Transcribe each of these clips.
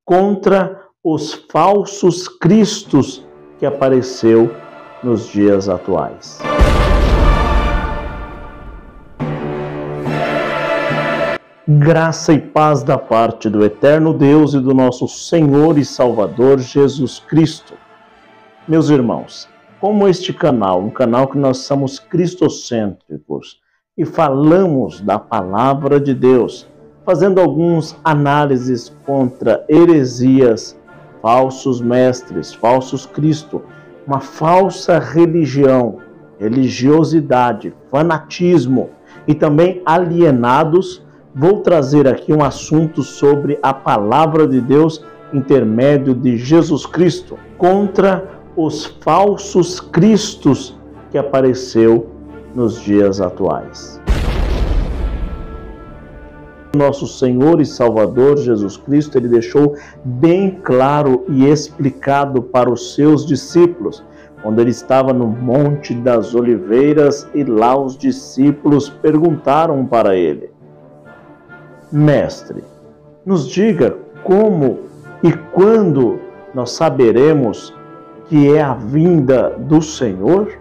contra os falsos cristos que apareceu nos dias atuais. Graça e paz da parte do eterno Deus e do nosso Senhor e Salvador Jesus Cristo. Meus irmãos, como este canal, um canal que nós somos cristocêntricos e falamos da palavra de Deus, fazendo algumas análises contra heresias, falsos mestres, falsos Cristo, uma falsa religião, religiosidade, fanatismo e também alienados, vou trazer aqui um assunto sobre a palavra de Deus intermédio de Jesus Cristo contra os falsos cristos que apareceu nos dias atuais. Nosso Senhor e Salvador Jesus Cristo, ele deixou bem claro e explicado para os seus discípulos, quando ele estava no Monte das Oliveiras e lá os discípulos perguntaram para ele: Mestre, nos diga como e quando nós saberemos que é a vinda do Senhor?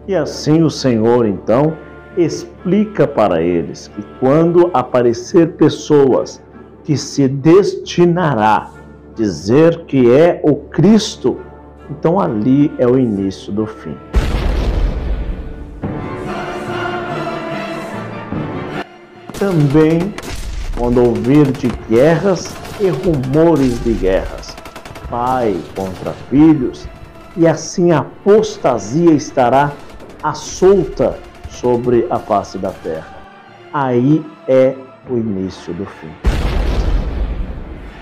E assim o Senhor, então, explica para eles que quando aparecer pessoas que se destinará a dizer que é o Cristo, então ali é o início do fim. Também, quando ouvir de guerras e rumores de guerras, pai contra filhos, e assim a apostasia estará à solta sobre a face da terra. Aí é o início do fim.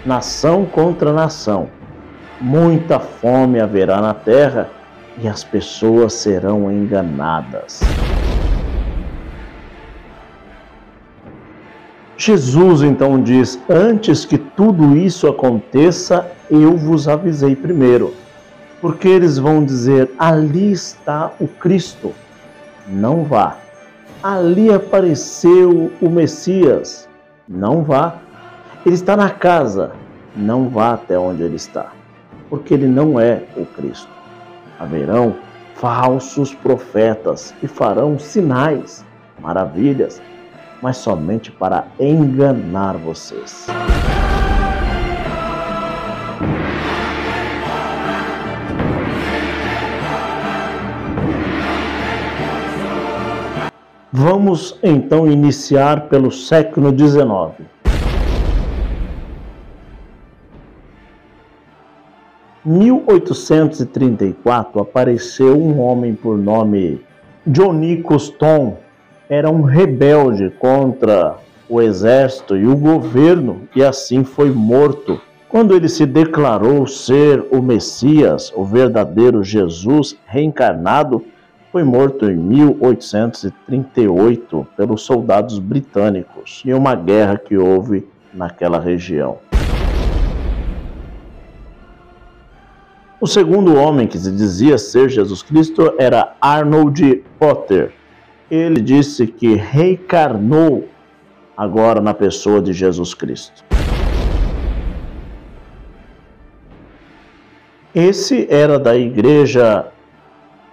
Nação contra nação, muita fome haverá na terra e as pessoas serão enganadas. Jesus então diz: antes que tudo isso aconteça, eu vos avisei primeiro. Porque eles vão dizer: ali está o Cristo. Não vá. Ali apareceu o Messias. Não vá. Ele está na casa. Não vá até onde ele está. Porque ele não é o Cristo. Haverão falsos profetas e farão sinais, maravilhas, mas somente para enganar vocês. Vamos então iniciar pelo século XIX. Em 1834 apareceu um homem por nome Johnny Custom. Era um rebelde contra o exército e o governo e assim foi morto. Quando ele se declarou ser o Messias, o verdadeiro Jesus reencarnado, foi morto em 1838 pelos soldados britânicos em uma guerra que houve naquela região. O segundo homem que se dizia ser Jesus Cristo era Arnold Potter. Ele disse que reencarnou agora na pessoa de Jesus Cristo. Esse era da igreja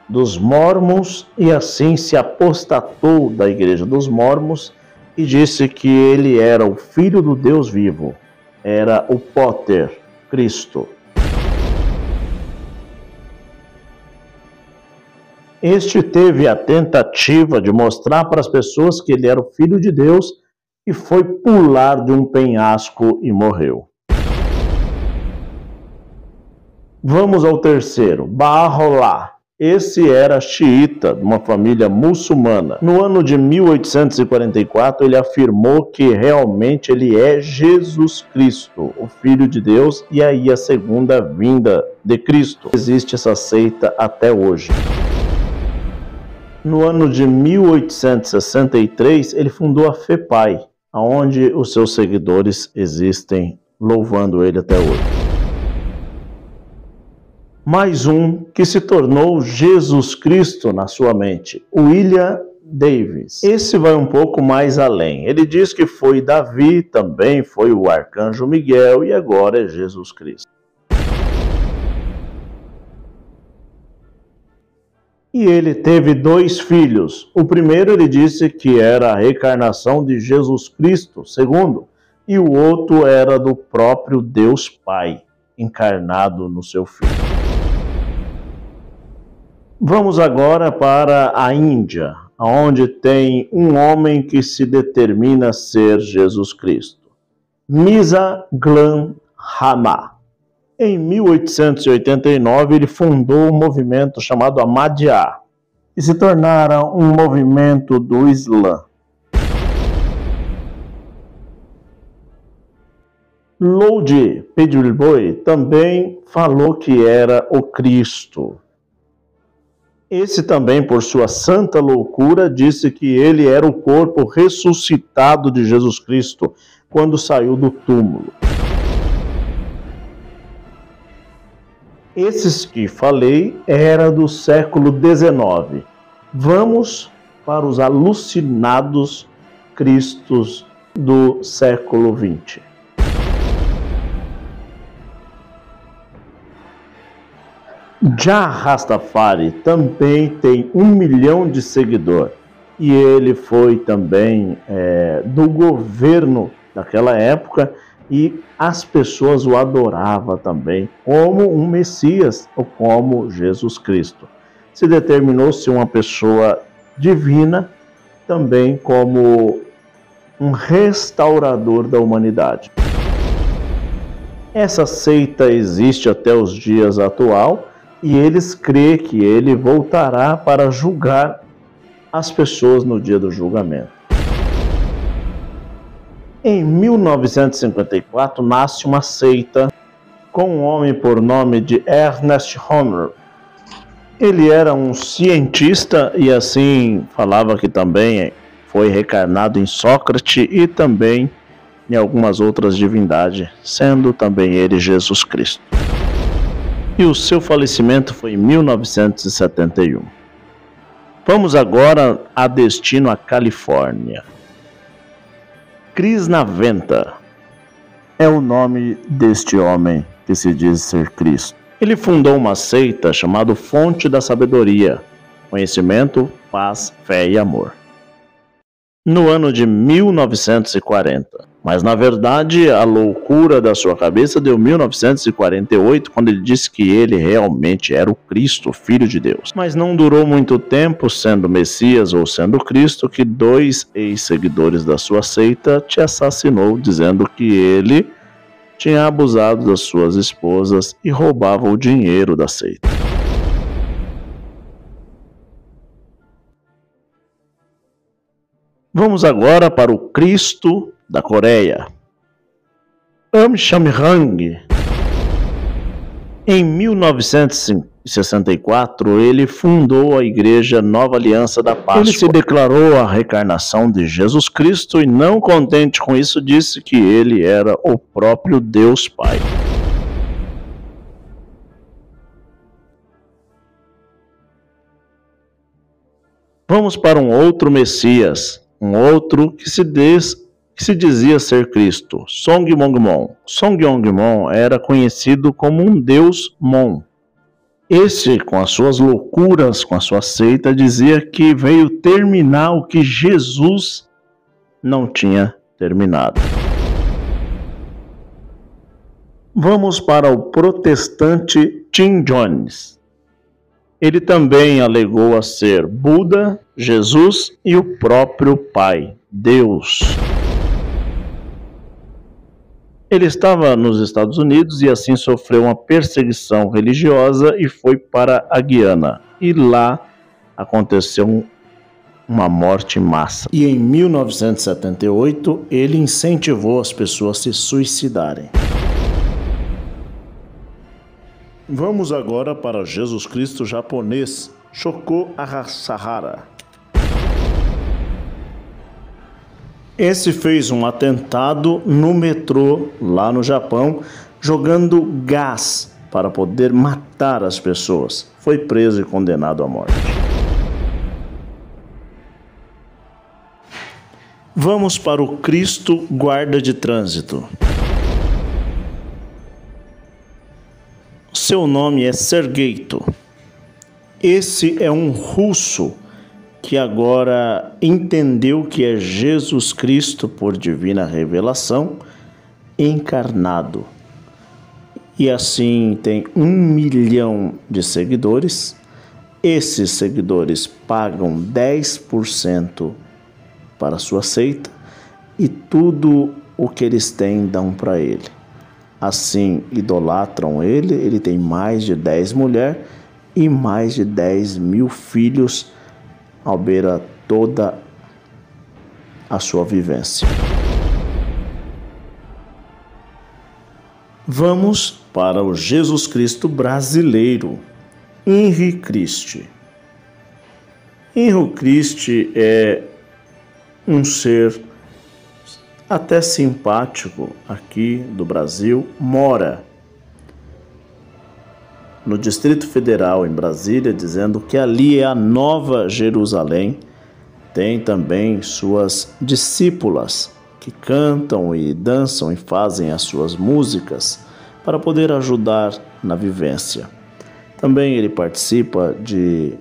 dos Mormons e assim se apostatou da igreja dos Mormons e disse que ele era o filho do Deus vivo. Era o Potter, Cristo. Este teve a tentativa de mostrar para as pessoas que ele era o Filho de Deus e foi pular de um penhasco e morreu. Vamos ao terceiro, Baha'u'lláh. Esse era xiita, de uma família muçulmana. No ano de 1844, ele afirmou que realmente ele é Jesus Cristo, o Filho de Deus, e aí a segunda vinda de Cristo. Existe essa seita até hoje. No ano de 1863, ele fundou a FEPAI, onde os seus seguidores existem louvando ele até hoje. Mais um que se tornou Jesus Cristo na sua mente, William Davis. Esse vai um pouco mais além. Ele diz que foi Davi, também foi o arcanjo Miguel e agora é Jesus Cristo. E ele teve 2 filhos. O primeiro ele disse que era a reencarnação de Jesus Cristo, segundo, e o outro era do próprio Deus Pai, encarnado no seu filho. Vamos agora para a Índia, onde tem um homem que se determina ser Jesus Cristo. Misa Glam Rama. Em 1889, ele fundou um movimento chamado Ahmadiyya, e se tornara um movimento do Islã. Lodi Pedulboi também falou que era o Cristo. Esse também, por sua santa loucura, disse que ele era o corpo ressuscitado de Jesus Cristo quando saiu do túmulo. Esses que falei era do século XIX. Vamos para os alucinados cristos do século XX. Jah Rastafari também tem 1 milhão de seguidores. E ele foi também do governo daquela época e as pessoas o adoravam também como um Messias ou como Jesus Cristo. Se determinou-se uma pessoa divina também como um restaurador da humanidade. Essa seita existe até os dias atuais e eles creem que ele voltará para julgar as pessoas no dia do julgamento. Em 1954, nasce uma seita com um homem por nome de Ernest Homer. Ele era um cientista e assim falava que também foi reencarnado em Sócrates e também em algumas outras divindades, sendo também ele Jesus Cristo. E o seu falecimento foi em 1971. Vamos agora a destino à Califórnia. Krishnaventa é o nome deste homem que se diz ser Cristo. Ele fundou uma seita chamada Fonte da Sabedoria, Conhecimento, Paz, Fé e Amor, no ano de 1940. Mas, na verdade, a loucura da sua cabeça deu 1948, quando ele disse que ele realmente era o Cristo, Filho de Deus. Mas não durou muito tempo, sendo Messias ou sendo Cristo, que 2 ex-seguidores da sua seita te assassinou, dizendo que ele tinha abusado das suas esposas e roubava o dinheiro da seita. Vamos agora para o Cristo da Coreia. Amshamrang. Em 1964, ele fundou a Igreja Nova Aliança da Páscoa. Ele se declarou a reencarnação de Jesus Cristo e, não contente com isso, disse que ele era o próprio Deus Pai. Vamos para um outro Messias, um outro que se dizia ser Cristo, Songyongmon. Songyongmon era conhecido como um deus Mon. Esse, com as suas loucuras, com a sua seita, dizia que veio terminar o que Jesus não tinha terminado. Vamos para o protestante Tim Jones. Ele também alegou a ser Buda, Jesus e o próprio Pai, Deus. Ele estava nos Estados Unidos e assim sofreu uma perseguição religiosa e foi para a Guiana. E lá aconteceu uma morte em massa. E em 1978 ele incentivou as pessoas a se suicidarem. Vamos agora para Jesus Cristo japonês, Shoko Asahara. Esse fez um atentado no metrô, lá no Japão, jogando gás para poder matar as pessoas. Foi preso e condenado à morte. Vamos para o Cristo guarda de trânsito. Seu nome é Sergeito. Esse é um russo que agora entendeu que é Jesus Cristo por divina revelação encarnado. E assim tem 1 milhão de seguidores. Esses seguidores pagam 10% para a sua seita e tudo o que eles têm dão para ele. Assim, idolatram ele. Ele tem mais de 10 mulheres e mais de 10 mil filhos, ao beira toda a sua vivência. Vamos para o Jesus Cristo brasileiro, Henri Cristi. Henri Cristi é um ser até simpático aqui do Brasil, mora no Distrito Federal, em Brasília, dizendo que ali é a Nova Jerusalém. Tem também suas discípulas que cantam e dançam e fazem as suas músicas para poder ajudar na vivência. Também ele participa de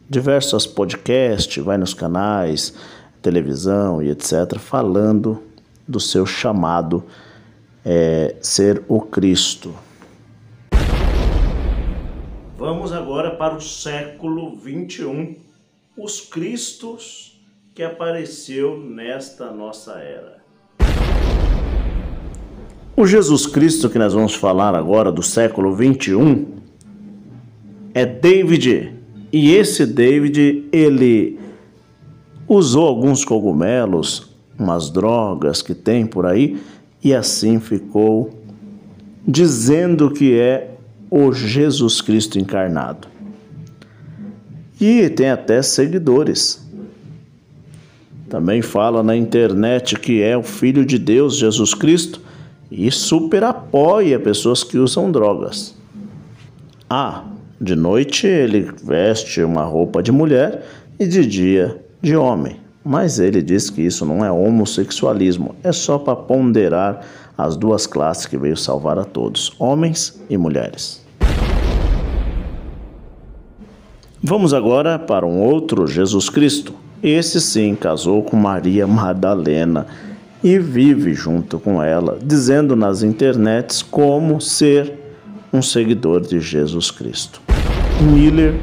diversos podcasts, vai nos canais, televisão e etc., falando do seu chamado ser o Cristo. Vamos agora para o século 21, os Cristos que apareceu nesta nossa era. O Jesus Cristo que nós vamos falar agora do século 21 é David, e esse David, ele usou alguns cogumelos, umas drogas que tem por aí, e assim ficou dizendo que é o Jesus Cristo encarnado. E tem até seguidores. Também fala na internet que é o Filho de Deus, Jesus Cristo, e super apoia pessoas que usam drogas. De noite ele veste uma roupa de mulher e de dia de homem. Mas ele diz que isso não é homossexualismo, é só para ponderar as duas classes que veio salvar a todos, homens e mulheres. Vamos agora para um outro Jesus Cristo. Esse sim casou com Maria Madalena e vive junto com ela, dizendo nas internets como ser um seguidor de Jesus Cristo. Miller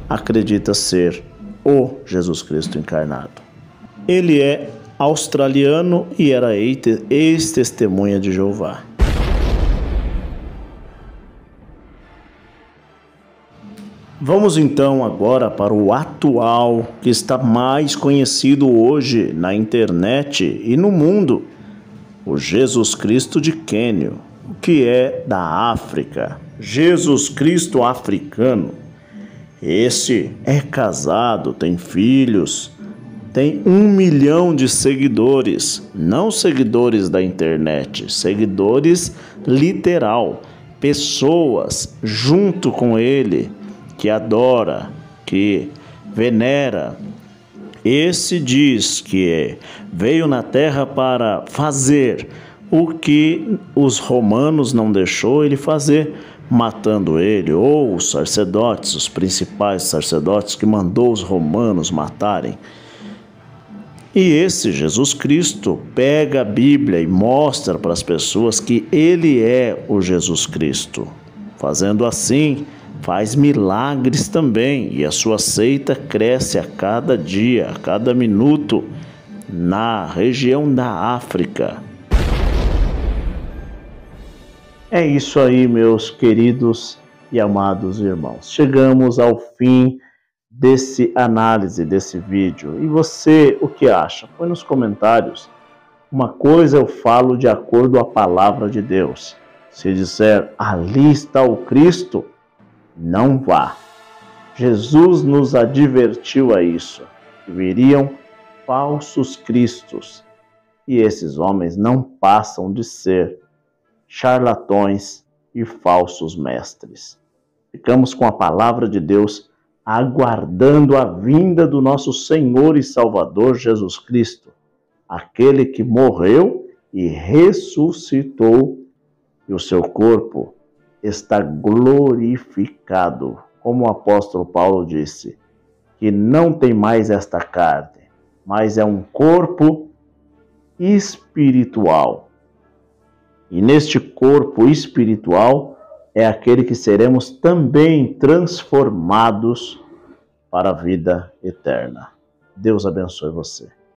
acredita ser o Jesus Cristo encarnado. Ele é australiano e era ex-testemunha de Jeová. Vamos então agora para o atual, que está mais conhecido hoje na internet e no mundo, o Jesus Cristo de Quênia, que é da África. Jesus Cristo africano. Esse é casado, tem filhos, tem 1 milhão de seguidores, não seguidores da internet, seguidores literal, pessoas junto com ele, que adora, que venera. Esse diz que veio na terra para fazer o que os romanos não deixou ele fazer, matando ele, ou os sacerdotes, os principais sacerdotes que mandou os romanos matarem. E esse Jesus Cristo pega a Bíblia e mostra para as pessoas que ele é o Jesus Cristo. Fazendo assim, faz milagres também, e a sua seita cresce a cada dia, a cada minuto, na região da África. É isso aí, meus queridos e amados irmãos. Chegamos ao fim desse análise, desse vídeo. E você, o que acha? Põe nos comentários. Uma coisa eu falo de acordo com a palavra de Deus. Se disser, ali está o Cristo, não vá. Jesus nos advertiu a isso, que viriam falsos cristos. E esses homens não passam de ser charlatões e falsos mestres. Ficamos com a palavra de Deus, aguardando a vinda do nosso Senhor e Salvador Jesus Cristo. aquele que morreu e ressuscitou, e o seu corpo está glorificado. Como o apóstolo Paulo disse, que não tem mais esta carne, mas é um corpo espiritual. E neste corpo espiritual é aquele que seremos também transformados para a vida eterna. Deus abençoe você.